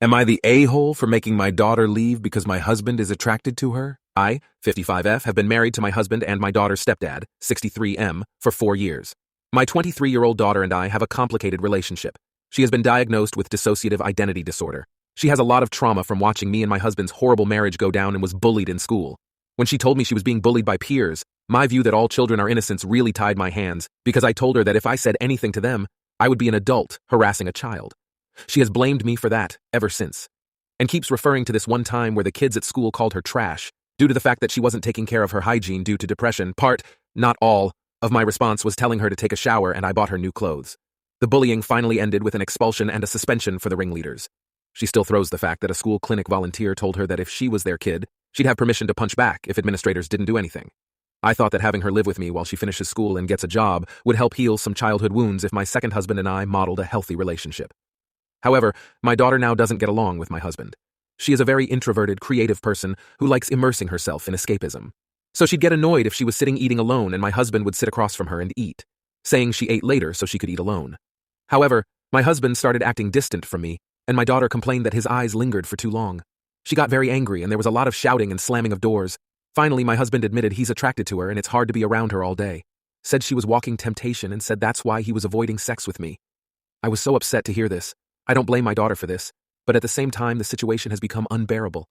Am I the a-hole for making my daughter leave because my husband is attracted to her? I, 55F, have been married to my husband and my daughter's stepdad, 63M, for 4 years. My 23-year-old daughter and I have a complicated relationship. She has been diagnosed with dissociative identity disorder. She has a lot of trauma from watching me and my husband's horrible marriage go down and was bullied in school. When she told me she was being bullied by peers, my view that all children are innocents really tied my hands because I told her that if I said anything to them, I would be an adult harassing a child. She has blamed me for that ever since, and keeps referring to this one time where the kids at school called her trash due to the fact that she wasn't taking care of her hygiene due to depression. Part, not all, of my response was telling her to take a shower and I bought her new clothes. The bullying finally ended with an expulsion and a suspension for the ringleaders. She still throws the fact that a school clinic volunteer told her that if she was their kid, she'd have permission to punch back if administrators didn't do anything. I thought that having her live with me while she finishes school and gets a job would help heal some childhood wounds if my second husband and I modeled a healthy relationship. However, my daughter now doesn't get along with my husband. She is a very introverted, creative person who likes immersing herself in escapism. So she'd get annoyed if she was sitting eating alone and my husband would sit across from her and eat, saying she ate later so she could eat alone. However, my husband started acting distant from me, and my daughter complained that his eyes lingered for too long. She got very angry and there was a lot of shouting and slamming of doors. Finally, my husband admitted he's attracted to her and it's hard to be around her all day. Said she was walking temptation and said that's why he was avoiding sex with me. I was so upset to hear this. I don't blame my daughter for this, but at the same time the situation has become unbearable.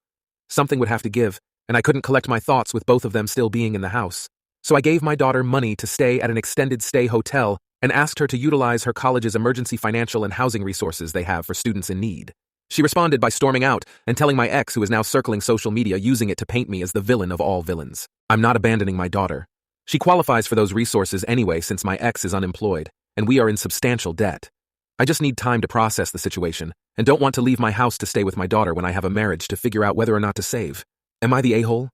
Something would have to give, and I couldn't collect my thoughts with both of them still being in the house. So I gave my daughter money to stay at an extended stay hotel and asked her to utilize her college's emergency financial and housing resources they have for students in need. She responded by storming out and telling my ex, who is now circling social media, using it to paint me as the villain of all villains. I'm not abandoning my daughter. She qualifies for those resources anyway since my ex is unemployed, and we are in substantial debt. I just need time to process the situation, and don't want to leave my house to stay with my daughter when I have a marriage to figure out whether or not to save. Am I the a-hole?